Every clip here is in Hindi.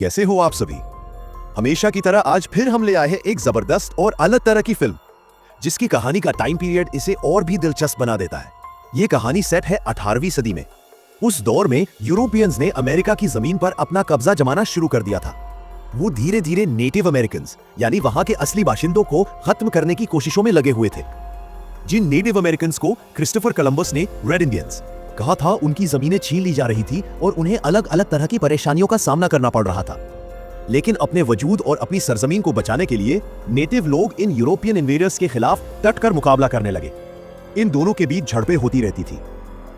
कैसे हो आप सभी। हमेशा की तरह आज फिर हम ले आए हैं एक जबरदस्त और अलग तरह की फिल्म, जिसकी कहानी का टाइम पीरियड इसे और भी दिलचस्प बना देता है। ये कहानी सेट है 18वीं सदी में। उस दौर में यूरोपियंस ने अमेरिका की जमीन पर अपना कब्जा जमाना शुरू कर दिया था। वो धीरे धीरे नेटिव अमेरिकन्स यानी वहां के असली बाशिंदों को खत्म करने की कोशिशों में लगे हुए थे। जिन नेटिव अमेरिकन्स को क्रिस्टोफर कोलंबस ने रेड इंडियंस कहा था, उनकी जमीनें छीन ली जा रही थी और उन्हें अलग अलग तरह की परेशानियों का सामना करना पड़ रहा था। लेकिन अपने वजूद और अपनी सरजमीन को बचाने के लिए नेटिव लोग इन यूरोपियन इन्वेडर्स के खिलाफ डटकर मुकाबला करने लगे। इन दोनों के बीच झड़पें होती रहती थी।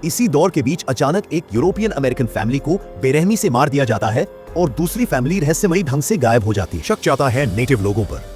इसी दौर के बीच अचानक एक यूरोपियन अमेरिकन फैमिली को बेरहमी से मार दिया जाता है और दूसरी फैमिली रहस्यमयी ढंग से गायब हो जाती है। शक जाता है नेटिव लोगों पर।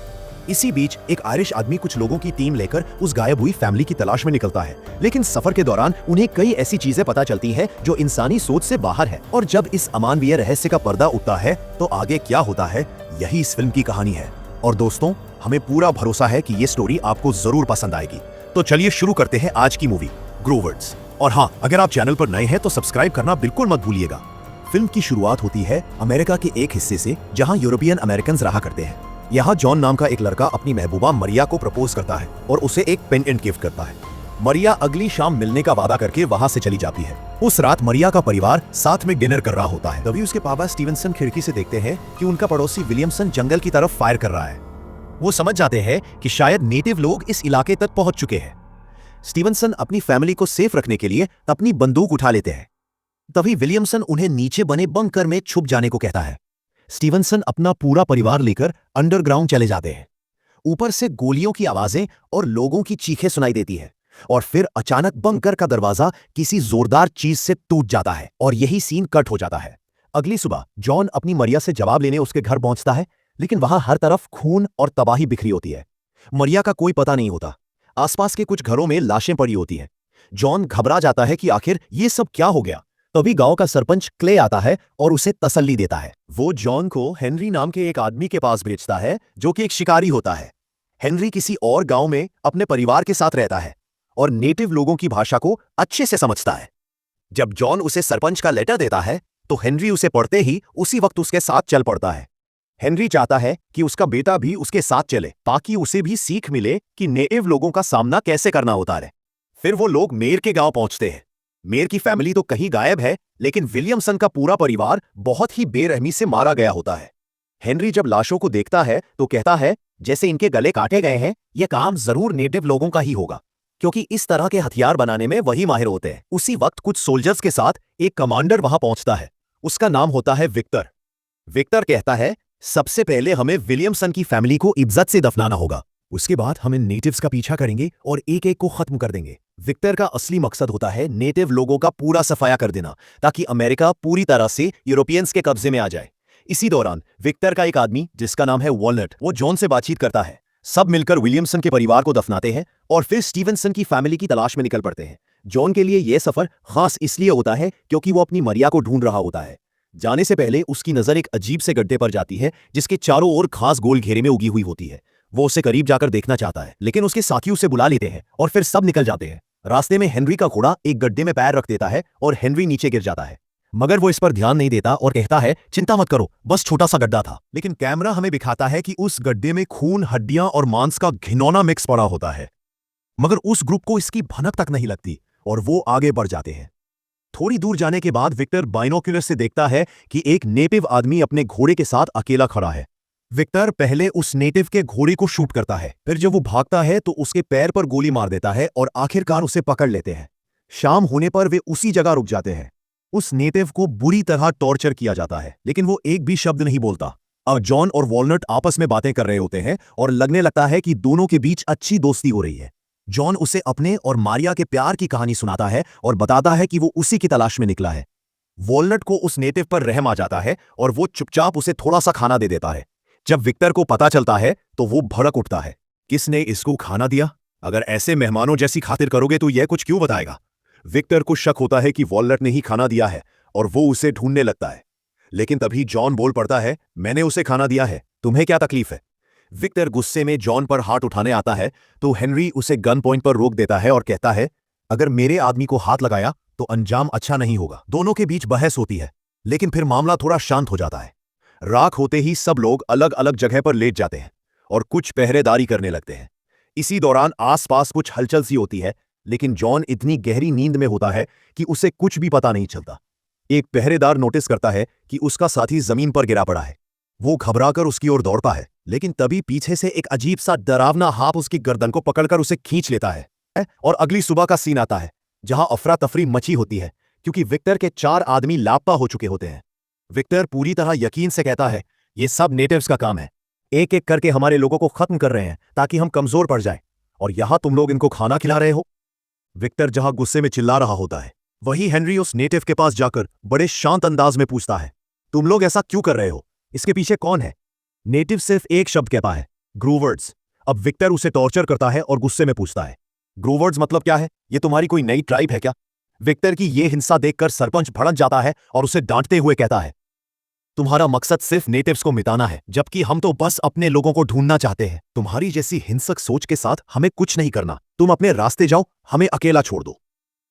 इसी बीच एक आयरिश आदमी कुछ लोगों की टीम लेकर उस गायब हुई फैमिली की तलाश में निकलता है, लेकिन सफर के दौरान उन्हें कई ऐसी चीजें पता चलती हैं जो इंसानी सोच से बाहर है। और जब इस अमानवीय रहस्य का पर्दा उठता है तो आगे क्या होता है, यही इस फिल्म की कहानी है। और दोस्तों, हमें पूरा भरोसा है कि ये स्टोरी आपको जरूर पसंद आएगी। तो चलिए शुरू करते हैं आज की मूवी ग्रोवर्स। और हाँ, अगर आप चैनल पर नए हैं तो सब्सक्राइब करना बिल्कुल मत भूलिएगा। फिल्म की शुरुआत होती है अमेरिका के एक हिस्से से जहाँ यूरोपियन अमेरिकन रहा करते हैं। यहाँ जॉन नाम का एक लड़का अपनी महबूबा मरिया को प्रपोज करता है और उसे एक पेंडेंट गिफ्ट करता है। मरिया अगली शाम मिलने का वादा करके वहाँ से चली जाती है। उस रात मरिया का परिवार साथ में डिनर कर रहा होता है। तभी उसके पापा स्टीवनसन खिड़की से देखते हैं कि उनका पड़ोसी विलियमसन जंगल की तरफ फायर कर रहा है। वो समझ जाते हैं कि शायद नेटिव लोग इस इलाके तक पहुंच चुके हैं। स्टीवनसन अपनी फैमिली को सेफ रखने के लिए अपनी बंदूक उठा लेते हैं। तभी विलियमसन उन्हें नीचे बने बंकर में छुप जाने को कहता है। स्टीवनसन अपना पूरा परिवार लेकर अंडरग्राउंड चले जाते हैं। ऊपर से गोलियों की आवाजें और लोगों की चीखें सुनाई देती है और फिर अचानक बंकर का दरवाजा किसी जोरदार चीज से टूट जाता है और यही सीन कट हो जाता है। अगली सुबह जॉन अपनी मरिया से जवाब लेने उसके घर पहुंचता है, लेकिन वहां हर तरफ खून और तबाही बिखरी होती है। मरिया का कोई पता नहीं होता। आसपास के कुछ घरों में लाशें पड़ी होती हैं। जॉन घबरा जाता है कि आखिर ये सब क्या हो गया। तभी गांव का सरपंच क्ले आता है और उसे तसल्ली देता है। वो जॉन को हेनरी नाम के एक आदमी के पास भेजता है जो कि एक शिकारी होता है। हेनरी किसी और गांव में अपने परिवार के साथ रहता है और नेटिव लोगों की भाषा को अच्छे से समझता है। जब जॉन उसे सरपंच का लेटर देता है तो हेनरी उसे पढ़ते ही उसी वक्त उसके साथ चल पड़ता है। हेनरी चाहता है कि उसका बेटा भी उसके साथ चले ताकि उसे भी सीख मिले कि नेटिव लोगों का सामना कैसे करना होता है। फिर वो लोग मेयर के गांव पहुंचते हैं। मेयर की फैमिली तो कहीं गायब है, लेकिन विलियमसन का पूरा परिवार बहुत ही बेरहमी से मारा गया होता है। हेनरी जब लाशों को देखता है तो कहता है जैसे इनके गले काटे गए हैं, यह काम जरूर नेटिव लोगों का ही होगा, क्योंकि इस तरह के हथियार बनाने में वही माहिर होते हैं। उसी वक्त कुछ सोल्जर्स के साथ एक कमांडर वहां पहुंचता है। उसका नाम होता है विक्टर। विक्टर कहता है सबसे पहले हमें विलियमसन की फैमिली को इज्जत से दफनाना होगा, उसके बाद हम इन नेटिव्स का पीछा करेंगे और एक एक को खत्म कर देंगे। विक्टर का असली मकसद होता है नेटिव लोगों का पूरा सफाया कर देना ताकि अमेरिका पूरी तरह से यूरोपियंस के कब्जे में आ जाए। इसी दौरान विक्टर का एक आदमी जिसका नाम है वॉलनट, वो जॉन से बातचीत करता है। सब मिलकर विलियमसन के परिवार को दफनाते हैं और फिर स्टीवनसन की फैमिली की तलाश में निकल पड़ते हैं। जॉन के लिए यह सफर खास इसलिए होता है क्योंकि वो अपनी मरिया को ढूंढ रहा होता है। जाने से पहले उसकी नजर एक अजीब से गड्ढे पर जाती है जिसके चारों ओर घास गोल घेरे में उगी हुई होती है। वो उसे करीब जाकर देखना चाहता है, लेकिन उसके साथी उसे बुला लेते हैं और फिर सब निकल जाते हैं। रास्ते में हेनरी का घोड़ा एक गड्ढे में पैर रख देता है और हेनरी नीचे गिर जाता है, मगर वो इस पर ध्यान नहीं देता और कहता है चिंता मत करो, बस छोटा सा गड्ढा था। लेकिन कैमरा हमें दिखाता है कि उस गड्ढे में खून, हड्डियां और मांस का घिनौना मिक्स पड़ा होता है, मगर उस ग्रुप को इसकी भनक तक नहीं लगती और वो आगे बढ़ जाते हैं। थोड़ी दूर जाने के बाद विक्टर बाइनोक्यूलर से देखता है कि एक नेटिव आदमी अपने घोड़े के साथ अकेला खड़ा है। विक्टर पहले उस नेटिव के घोड़े को शूट करता है, फिर जब वो भागता है तो उसके पैर पर गोली मार देता है और आखिरकार उसे पकड़ लेते हैं। शाम होने पर वे उसी जगह रुक जाते हैं। उस नेटिव को बुरी तरह टॉर्चर किया जाता है, लेकिन वो एक भी शब्द नहीं बोलता। अब जॉन और वॉलनट आपस में बातें कर रहे होते हैं और लगने लगता है कि दोनों के बीच अच्छी दोस्ती हो रही है। जॉन उसे अपने और मारिया के प्यार की कहानी सुनाता है और बताता है कि वो उसी की तलाश में निकला है। वॉलनट को उस नेटिव पर रहम आ जाता है और वो चुपचाप उसे थोड़ा सा खाना दे देता है। जब विक्टर को पता चलता है तो वो भड़क उठता है, किसने इसको खाना दिया? अगर ऐसे मेहमानों जैसी खातिर करोगे तो यह कुछ क्यों बताएगा? विक्टर को शक होता है कि वॉलनट ने ही खाना दिया है और वो उसे ढूंढने लगता है, लेकिन तभी जॉन बोल पड़ता है मैंने उसे खाना दिया है, तुम्हें क्या तकलीफ है? विक्टर गुस्से में जॉन पर हाथ उठाने आता है तो हेनरी उसे गन पॉइंट पर रोक देता है और कहता है अगर मेरे आदमी को हाथ लगाया तो अंजाम अच्छा नहीं होगा। दोनों के बीच बहस होती है, लेकिन फिर मामला थोड़ा शांत हो जाता है। राख होते ही सब लोग अलग अलग जगह पर लेट जाते हैं और कुछ पहरेदारी करने लगते हैं। इसी दौरान आसपास कुछ हलचल सी होती है, लेकिन जॉन इतनी गहरी नींद में होता है कि उसे कुछ भी पता नहीं चलता। एक पहरेदार नोटिस करता है कि उसका साथी जमीन पर गिरा पड़ा है। वो घबराकर उसकी ओर दौड़ता है, लेकिन तभी पीछे से एक अजीब सा डरावना हाथ उसकी गर्दन को पकड़कर उसे खींच लेता है। और अगली सुबह का सीन आता है, जहां अफरा तफरी मची होती है, क्योंकि विक्टर के 4 आदमी लापता हो चुके होते हैं। विक्टर पूरी तरह यकीन से कहता है, ये सब नेटिव्स का काम है। एक एक करके हमारे लोगों को खत्म कर रहे हैं ताकि हम कमजोर पड़ जाएं, और यहां तुम लोग इनको खाना खिला रहे हो। विक्टर जहां गुस्से में चिल्ला रहा होता है, वहीं हेनरी उस नेटिव के पास जाकर बड़े शांत अंदाज में पूछता है, तुम लोग ऐसा क्यों कर रहे हो? इसके पीछे कौन है? नेटिव सिर्फ एक शब्द कहता है, ग्रूवर्ड्स। अब विक्टर उसे टॉर्चर करता है और गुस्से में पूछता है, ग्रूवर्ड्स मतलब क्या है? ये तुम्हारी कोई नई ट्राइब है क्या? विक्टर की ये हिंसा देखकर सरपंच भड़क जाता है और उसे डांटते हुए कहता है, तुम्हारा मकसद सिर्फ नेटिव्स को मिटाना है, जबकि हम तो बस अपने लोगों को ढूंढना चाहते हैं। तुम्हारी जैसी हिंसक सोच के साथ हमें कुछ नहीं करना। तुम अपने रास्ते जाओ, हमें अकेला छोड़ दो।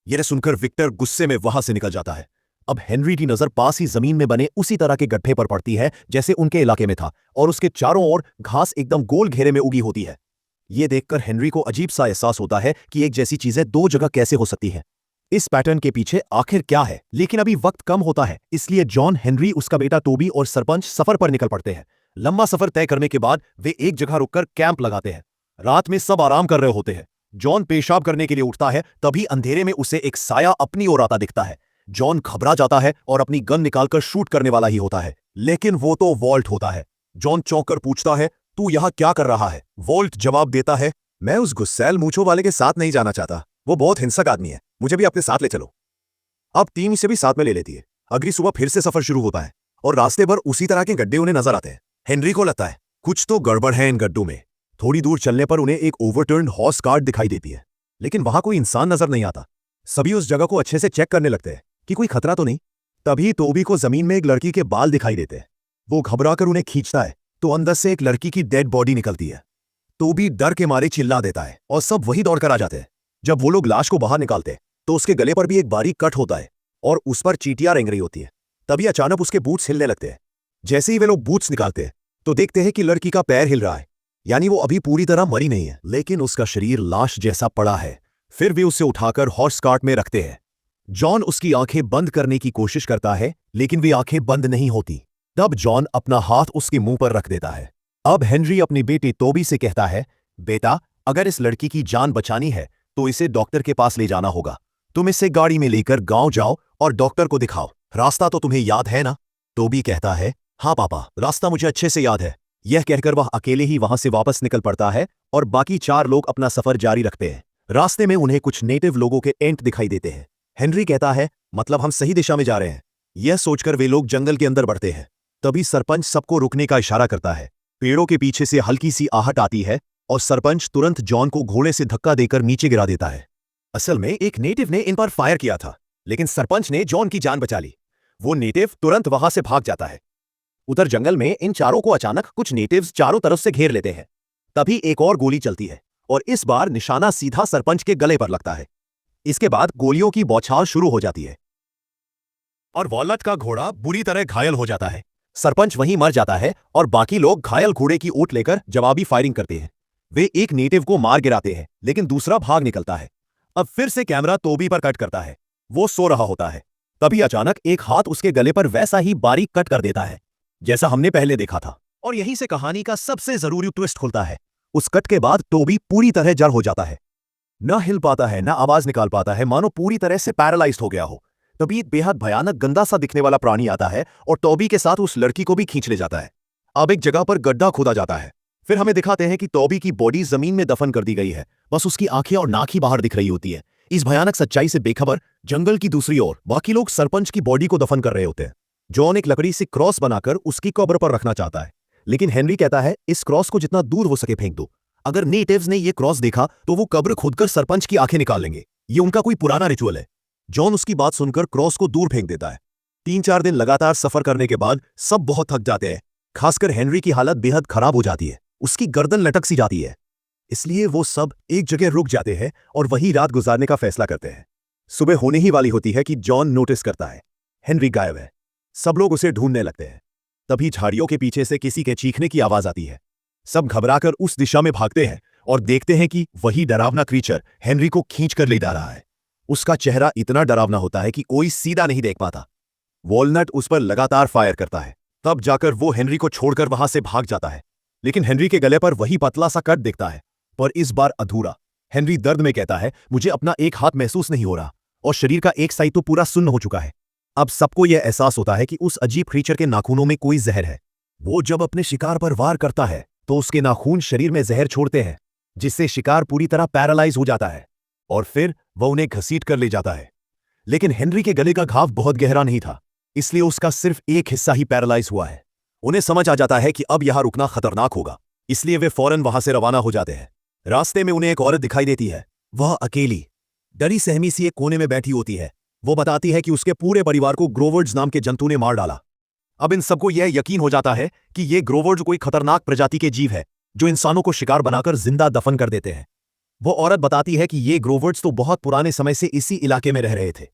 यह सुनकर विक्टर गुस्से में वहां से निकल जाता है। अब हेनरी की नजर पास ही जमीन में बने उसी तरह के गड्ढे पर पड़ती है जैसे उनके इलाके में था, और उसके चारों ओर घास एकदम गोल घेरे में उगी होती है। यह देखकर हेनरी को अजीब सा एहसास होता है कि एक जैसी चीजें दो जगह कैसे हो सकती हैं। इस पैटर्न के पीछे आखिर क्या है? लेकिन अभी वक्त कम होता है, इसलिए जॉन, हेनरी, उसका बेटा टोबी और सरपंच सफर पर निकल पड़ते हैं। लंबा सफर तय करने के बाद वे एक जगह रुककर कैंप लगाते हैं। रात में सब आराम कर रहे होते हैं। जॉन पेशाब करने के लिए उठता है, तभी अंधेरे में उसे एक साया अपनी ओर आता दिखता है। जॉन घबरा जाता है और अपनी गन निकालकर शूट करने वाला ही होता है, लेकिन वो तो वॉल्ट होता है। जॉन चौंक कर पूछता है, तू यहां क्या कर रहा है? वॉल्ट जवाब देता है, मैं उस गुस्सैल मूंछों वाले के साथ नहीं जाना चाहता। वो बहुत हिंसक आदमी है, मुझे भी अपने साथ ले चलो। अब टीम इसे भी साथ में ले लेती है। अगली सुबह फिर से सफर शुरू होता है और रास्ते भर उसी तरह के गड्ढे उन्हें नजर आते हैं। हेनरी को लगता है कुछ तो गड़बड़ है इन गड्ढों में। थोड़ी दूर चलने पर उन्हें एक ओवरटर्न्ड हॉर्स कार्ट दिखाई देती है, लेकिन वहां कोई इंसान नजर नहीं आता। सभी उस जगह को अच्छे से चेक करने लगते हैं कि कोई खतरा तो नहीं। तभी टोबी को जमीन में एक लड़की के बाल दिखाई देते हैं। वो घबराकर उन्हें खींचता है तो अंदर से एक लड़की की डेड बॉडी निकलती है। टोबी डर के मारे चिल्ला देता है और सब वही दौड़कर आ जाते हैं। जब वो लोग लाश को बाहर निकालते तो उसके गले पर भी एक बारीक कट होता है और उस पर चींटियां रेंग रही होती है। तभी अचानक उसके बूट्स हिलने लगते हैं। जैसे ही वे लोग बूट्स निकालते हैं तो देखते हैं कि लड़की का पैर हिल रहा है, यानी वो अभी पूरी तरह मरी नहीं है, लेकिन उसका शरीर लाश जैसा पड़ा है। फिर वे उसे उठाकर हॉर्स कार्ट में रखते हैं। जॉन उसकी आंखें बंद करने की कोशिश करता है, लेकिन वे आंखें बंद नहीं होती। तब जॉन अपना हाथ उसके मुंह पर रख देता है। अब हेनरी अपनी बेटी टोबी से कहता है, बेटा, अगर इस लड़की की जान बचानी है तो इसे डॉक्टर के पास ले जाना होगा। तुम इसे गाड़ी में लेकर गांव जाओ और डॉक्टर को दिखाओ। रास्ता तो तुम्हें याद है ना? टोबी कहता है, हाँ पापा, रास्ता मुझे अच्छे से याद है। यह कहकर वह अकेले ही वहां से वापस निकल पड़ता है और बाकी 4 लोग अपना सफर जारी रखते हैं। रास्ते में उन्हें कुछ नेटिव लोगों के टेंट दिखाई देते हैं। हेनरी कहता है, मतलब हम सही दिशा में जा रहे हैं। यह सोचकर वे लोग जंगल के अंदर बढ़ते हैं। तभी सरपंच सबको रुकने का इशारा करता है। पेड़ों के पीछे से हल्की सी आहट आती है और सरपंच तुरंत जॉन को घोड़े से धक्का देकर नीचे गिरा देता है। असल में एक नेटिव ने इन पर फायर किया था, लेकिन सरपंच ने जॉन की जान बचा ली। वो नेटिव तुरंत वहां से भाग जाता है। उधर जंगल में इन चारों को अचानक कुछ नेटिव्स चारों तरफ से घेर लेते हैं। तभी एक और गोली चलती है और इस बार निशाना सीधा सरपंच के गले पर लगता है। इसके बाद गोलियों की बौछार शुरू हो जाती है और वॉलनट का घोड़ा बुरी तरह घायल हो जाता है। सरपंच वहीं मर जाता है और बाकी लोग घायल घोड़े की ऊँट लेकर जवाबी फायरिंग करते हैं। वे एक नेटिव को मार गिराते हैं, लेकिन दूसरा भाग निकलता है। अब फिर से कैमरा टोबी पर कट करता है। वो सो रहा होता है। तभी अचानक एक हाथ उसके गले पर वैसा ही बारीक कट कर देता है जैसा हमने पहले देखा था, और यहीं से कहानी का सबसे जरूरी ट्विस्ट खुलता है। उस कट के बाद टोबी पूरी तरह जड़ हो जाता है। न हिल पाता है, न आवाज निकाल पाता है, मानो पूरी तरह से पैरालाइज्ड हो गया हो। तभी एक बेहद भयानक गंदा सा दिखने वाला प्राणी आता है और टोबी के साथ उस लड़की को भी खींच ले जाता है। अब एक जगह पर गड्ढा खोदा जाता है। फिर हमें दिखाते हैं कि टोबी की बॉडी जमीन में दफन कर दी गई है, बस उसकी आंखें और नाक ही बाहर दिख रही होती है। इस भयानक सच्चाई से बेखबर जंगल की दूसरी ओर बाकी लोग सरपंच की बॉडी को दफन कर रहे होते हैं। जॉन एक लकड़ी से क्रॉस बनाकर उसकी कब्र पर रखना चाहता है, लेकिन हेनरी कहता है, इस क्रॉस को जितना दूर हो सके फेंक दो। अगर नेटिव्स ने यह क्रॉस देखा तो वो कब्र खोदकर सरपंच की आंखें निकाल लेंगे। ये उनका कोई पुराना रिचुअल है। जॉन उसकी बात सुनकर क्रॉस को दूर फेंक देता है। 3-4 दिन लगातार सफर करने के बाद सब बहुत थक जाते हैं। खासकर हेनरी की हालत बेहद खराब हो जाती है। उसकी गर्दन लटक सी जाती है। इसलिए वो सब एक जगह रुक जाते हैं और वहीं रात गुजारने का फैसला करते हैं। सुबह होने ही वाली होती है कि जॉन नोटिस करता है हेनरी गायब है। सब लोग उसे ढूंढने लगते हैं। तभी झाड़ियों के पीछे से किसी के चीखने की आवाज आती है। सब घबराकर उस दिशा में भागते हैं और देखते हैं कि वही डरावना क्रीचर हेनरी को खींच कर ले जा रहा है। उसका चेहरा इतना डरावना होता है कि कोई सीधा नहीं देख पाता। वॉलनट उस पर लगातार फायर करता है, तब जाकर वो हेनरी को छोड़कर वहां से भाग जाता है। लेकिन हेनरी के गले पर वही पतला सा कट दिखता है, पर इस बार अधूरा। हेनरी दर्द में कहता है, मुझे अपना एक हाथ महसूस नहीं हो रहा और शरीर का एक साइड तो पूरा सुन्न हो चुका है। अब सबको यह एहसास होता है कि उस अजीब क्रीचर के नाखूनों में कोई जहर है। वो जब अपने शिकार पर वार करता है तो उसके नाखून शरीर में जहर छोड़ते हैं, जिससे शिकार पूरी तरह पैरालाइज हो जाता है और फिर वह उन्हें घसीट कर ले जाता है। लेकिन हेनरी के गले का घाव बहुत गहरा नहीं था, इसलिए उसका सिर्फ एक हिस्सा ही पैरालाइज हुआ है। उन्हें समझ आ जाता है कि अब यहां रुकना खतरनाक होगा, इसलिए वे फौरन वहां से रवाना हो जाते हैं। रास्ते में उन्हें एक औरत दिखाई देती है। वह अकेली डरी सहमी सी एक कोने में बैठी होती है। वो बताती है कि उसके पूरे परिवार को ग्रोवर्ड्स नाम के जंतु ने मार डाला। अब इन सबको यह यकीन हो जाता है कि ये ग्रोवर्ड्स कोई खतरनाक प्रजाति के जीव है जो इंसानों को शिकार बनाकर जिंदा दफन कर देते हैं। वो औरत बताती है कि ये ग्रोवर्ड्स तो बहुत पुराने समय से इसी इलाके में रह रहे थे।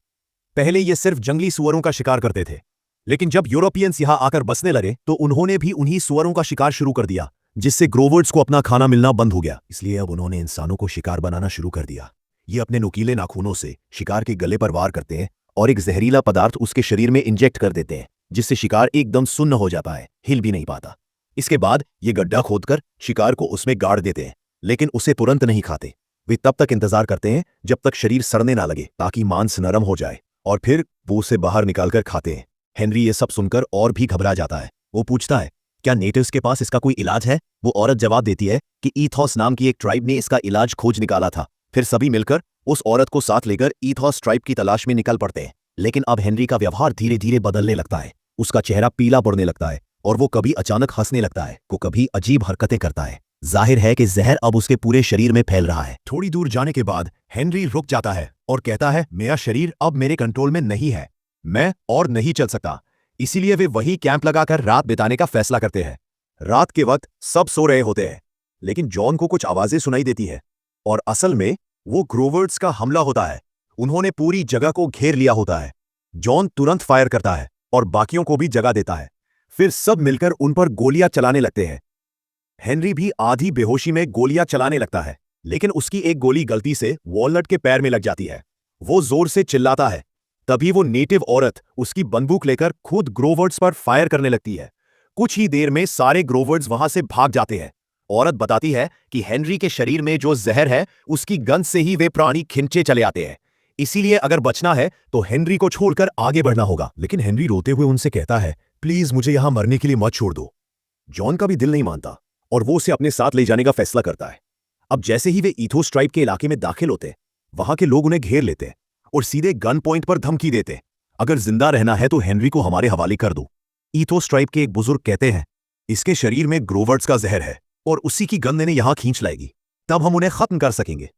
पहले ये सिर्फ जंगली सुअरों का शिकार करते थे, लेकिन जब यूरोपियंस यहां आकर बसने लगे तो उन्होंने भी उन्हीं सुअरों का शिकार शुरू कर दिया, जिससे ग्रोवर्ड्स को अपना खाना मिलना बंद हो गया। इसलिए अब उन्होंने इंसानों को शिकार बनाना शुरू कर दिया। ये अपने नुकीले नाखूनों से शिकार के गले पर वार करते हैं और एक जहरीला पदार्थ उसके शरीर में इंजेक्ट कर देते हैं, जिससे शिकार एकदम सुन्न हो जाता है, हिल भी नहीं पाता। इसके बाद ये गड्ढा खोदकर शिकार को उसमें गाड़ देते हैं, लेकिन उसे तुरंत नहीं खाते। वे तब तक इंतजार करते हैं जब तक शरीर सड़ने ना लगे, ताकि मांस नरम हो जाए, और फिर वो उसे बाहर निकालकर खाते हैं। हेनरी ये सब सुनकर और भी घबरा जाता है। वो पूछता है, क्या नेटिव्स के पास इसका कोई इलाज है? वो औरत जवाब देती है कि ईथॉस नाम की एक ट्राइब ने इसका इलाज खोज निकाला था। फिर सभी मिलकर उस औरत को साथ लेकर ईथॉस ट्राइब की तलाश में निकल पड़ते हैं। लेकिन अब हेनरी का व्यवहार धीरे धीरे बदलने लगता है। उसका चेहरा पीला पड़ने लगता है और वो कभी अचानक हंसने लगता है, को कभी अजीब हरकतें करता है। जाहिर है कि जहर अब उसके पूरे शरीर में फैल रहा है। थोड़ी दूर जाने के बाद हेनरी रुक जाता है और कहता है, मेरा शरीर अब मेरे कंट्रोल में नहीं है, मैं और नहीं चल सकता। इसीलिए वे वही कैंप लगाकर रात बिताने का फैसला करते हैं। रात के वक्त सब सो रहे होते हैं, लेकिन जॉन को कुछ आवाजें सुनाई देती है और असल में वो ग्रोवर्ड्स का हमला होता है। उन्होंने पूरी जगह को घेर लिया होता है। जॉन तुरंत फायर करता है और बाकियों को भी जगा देता है। फिर सब मिलकर उन पर गोलियां चलाने लगते हैं। हेनरी भी आधी बेहोशी में गोलियां चलाने लगता है, लेकिन उसकी एक गोली गलती से वॉलनट के पैर में लग जाती है। वो जोर से चिल्लाता है। तभी वो नेटिव औरत उसकी बंदूक लेकर खुद ग्रोवर्ड्स पर फायर करने लगती है। कुछ ही देर में सारे ग्रोवर्ड्स वहां से भाग जाते हैं। औरत बताती है कि हेनरी के शरीर में जो जहर है उसकी गंध से ही वे प्राणी खिंचे चले आते हैं। इसीलिए अगर बचना है तो हेनरी को छोड़कर आगे बढ़ना होगा। लेकिन हेनरी रोते हुए उनसे कहता है, प्लीज मुझे यहां मरने के लिए मत छोड़ दो। जॉन का भी दिल नहीं मानता और वो उसे अपने साथ ले जाने का फैसला करता है। अब जैसे ही वे ईथोस ट्राइब के इलाके में दाखिल होते, वहां के लोग उन्हें घेर लेते और सीधे गन पॉइंट पर धमकी देते, अगर जिंदा रहना है तो हेनरी को हमारे हवाले कर दो। ईथोस ट्राइब के एक बुजुर्ग कहते हैं, इसके शरीर में ग्रोवर्ड्स का जहर है और उसी की गंध इन्हें यहां खींच लाएगी, तब हम उन्हें खत्म कर सकेंगे।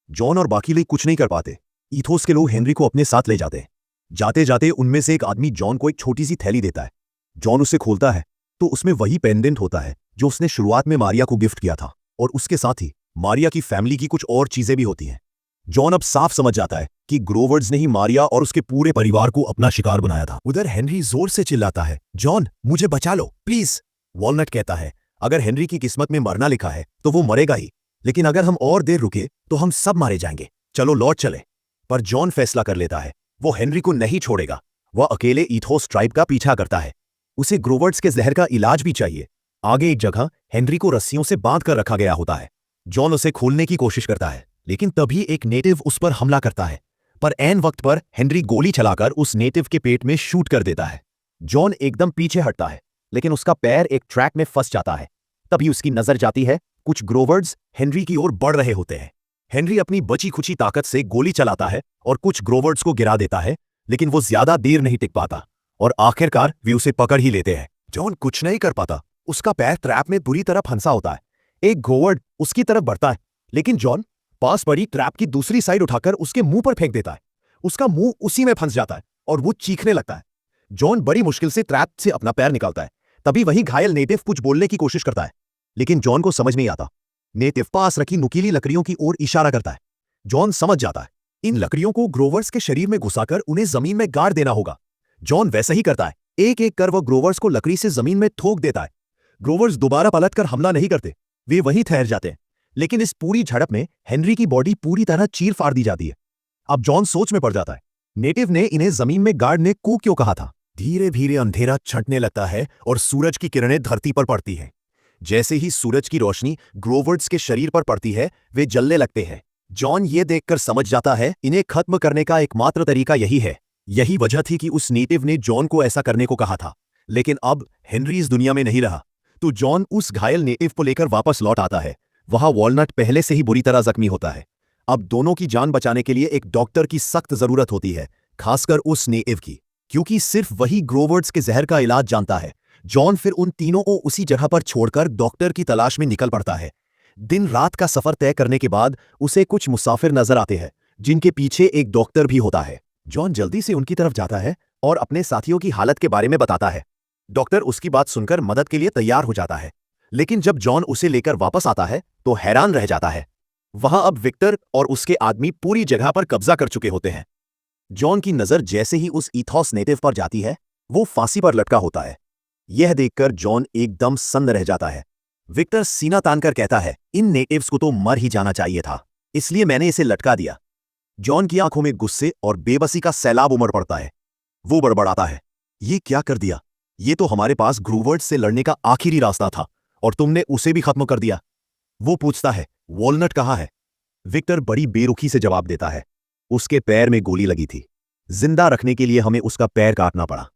जॉन और बाकी लोग कुछ नहीं कर पाते। ईथोस के लोग हेनरी को अपने साथ ले जाते हैं। जाते जाते उनमें से एक आदमी जॉन को एक छोटी सी थैली देता है। जॉन उसे खोलता है तो उसमें वही पेंडेंट होता है जो उसने शुरुआत में मारिया को गिफ्ट किया था, और उसके साथ ही मारिया की फैमिली की कुछ और चीजें भी होती हैं। जॉन अब साफ समझ जाता है कि ग्रोवर्ड्स ने ही मारिया और उसके पूरे परिवार को अपना शिकार बनाया था। उधर हेनरी जोर से चिल्लाता है, जॉन मुझे बचा लो प्लीज। वॉलनट कहता है, अगर हेनरी की किस्मत में मरना लिखा है तो वो मरेगा ही, लेकिन अगर हम और देर रुके तो हम सब मारे जाएंगे, चलो लौट चले। पर जॉन फैसला कर लेता है, वो हेनरी को नहीं छोड़ेगा। वह अकेले ईथोस ट्राइब का पीछा करता है। उसे ग्रोवर्ड्स के जहर का इलाज भी चाहिए। आगे एक जगह हेनरी को रस्सियों से बांध कर रखा गया होता है। जॉन उसे खोलने की कोशिश करता है, लेकिन तभी एक नेटिव उस पर हमला करता है, पर ऐन वक्त पर हेनरी गोली चलाकर उस नेटिव के पेट में शूट कर देता है। जॉन एकदम पीछे हटता है, लेकिन उसका पैर एक ट्रैक में फंस जाता है। तभी उसकी नजर जाती है, कुछ ग्रोवर्ड्स हेनरी की ओर बढ़ रहे होते हैं। हेनरी अपनी बची खुची ताकत से गोली चलाता है और कुछ ग्रोवर्ड्स को गिरा देता है, लेकिन वो ज्यादा देर नहीं टिक पाता और आखिरकार वे उसे पकड़ ही लेते हैं। जॉन कुछ नहीं कर पाता, उसका पैर ट्रैप में बुरी तरह फंसा होता है। एक ग्रोवर्ड उसकी तरफ बढ़ता है, लेकिन जॉन पास पड़ी ट्रैप की दूसरी साइड उठाकर उसके मुंह पर फेंक देता है। उसका मुंह उसी में फंस जाता है और वो चीखने लगता है। जॉन बड़ी मुश्किल से ट्रैप से अपना पैर निकालता है। तभी वही घायल नेटिव कुछ बोलने की कोशिश करता है, लेकिन जॉन को समझ नहीं आता। नेटिव पास रखी नुकीली लकड़ियों की ओर इशारा करता है। जॉन समझ जाता है, इन लकड़ियों को ग्रोवर्स के शरीर में घुसाकर उन्हें जमीन में गाड़ देना होगा। जॉन वैसा ही करता है, एक एक कर वो ग्रोवर्स को लकड़ी से जमीन में ठोक देता है। ग्रोवर्स दोबारा पलटकर हमला नहीं करते, वे वहीं ठहर जाते हैं। लेकिन इस पूरी झड़प में हेनरी की बॉडी पूरी तरह चीर फाड़ दी जाती है। अब जॉन सोच में पड़ जाता है, नेटिव ने इन्हें जमीन में गार्ड ने कू क्यों कहा था। धीरे धीरे अंधेरा छंटने लगता है और सूरज की किरणें धरती पर पड़ती हैं। जैसे ही सूरज की रोशनी ग्रोवर्स के शरीर पर पड़ती है, वे जलने लगते हैं। जॉन ये देखकर समझ जाता है इन्हें खत्म करने का एकमात्र तरीका यही है। यही वजह थी कि उस नेटिव ने जॉन को ऐसा करने को कहा था। लेकिन अब हेनरी इस दुनिया में नहीं रहा, तो जॉन उस घायल नेटिव को लेकर वापस लौट आता है। वहां वॉलनट पहले से ही बुरी तरह जख्मी होता है। अब दोनों की जान बचाने के लिए एक डॉक्टर की सख्त जरूरत होती है, खासकर उस नेटिव की, क्योंकि सिर्फ वही ग्रोवर्स के जहर का इलाज जानता है। जॉन फिर उन तीनों को उसी जगह पर छोड़कर डॉक्टर की तलाश में निकल पड़ता है। दिन रात का सफर तय करने के बाद उसे कुछ मुसाफिर नजर आते हैं, जिनके पीछे एक डॉक्टर भी होता है। जॉन जल्दी से उनकी तरफ जाता है और अपने साथियों की हालत के बारे में बताता है। डॉक्टर उसकी बात सुनकर मदद के लिए तैयार हो जाता है। लेकिन जब जॉन उसे लेकर वापस आता है तो हैरान रह जाता है। वहां अब विक्टर और उसके आदमी पूरी जगह पर कब्जा कर चुके होते हैं। जॉन की नजर जैसे ही उस इथॉस नेटिव पर जाती है, वो फांसी पर लटका होता है। यह देखकर जॉन एकदम सन्न रह जाता है। विक्टर सीना तानकर कहता है, इन नेटिव्स को तो मर ही जाना चाहिए था, इसलिए मैंने इसे लटका दिया। जॉन की आंखों में गुस्से और बेबसी का सैलाब उमड़ पड़ता है। वो बड़बड़ाता है, ये क्या कर दिया? ये तो हमारे पास ग्रूवर्स से लड़ने का आखिरी रास्ता था और तुमने उसे भी खत्म कर दिया। वो पूछता है, वॉलनट कहाँ है? विक्टर बड़ी बेरुखी से जवाब देता है, उसके पैर में गोली लगी थी। जिंदा रखने के लिए हमें उसका पैर काटना पड़ा,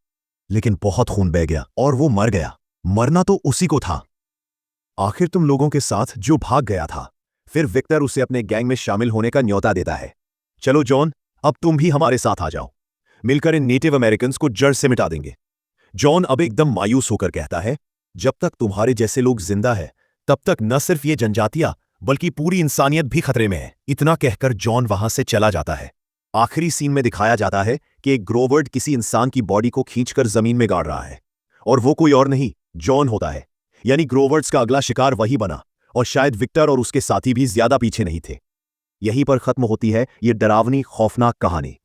लेकिन बहुत खून बह गया और वो मर गया। मरना तो उसी को था, आखिर तुम लोगों के साथ जो भाग गया था। फिर विक्टर उसे अपने गैंग में शामिल होने का न्योता देता है। चलो जॉन, अब तुम भी हमारे साथ आ जाओ, मिलकर इन नेटिव अमेरिकन्स को जड़ से मिटा देंगे। जॉन अब एकदम मायूस होकर कहता है, जब तक तुम्हारे जैसे लोग जिंदा है, तब तक न सिर्फ ये जनजातियां बल्कि पूरी इंसानियत भी खतरे में है। इतना कहकर जॉन वहां से चला जाता है। आखिरी सीन में दिखाया जाता है कि एक ग्रोवर्ड किसी इंसान की बॉडी को खींचकर जमीन में गाड़ रहा है, और वो कोई और नहीं, जॉन होता है। यानी ग्रोवर्ड्स का अगला शिकार वही बना, और शायद विक्टर और उसके साथी भी ज्यादा पीछे नहीं थे। यहीं पर खत्म होती है ये डरावनी खौफनाक कहानी।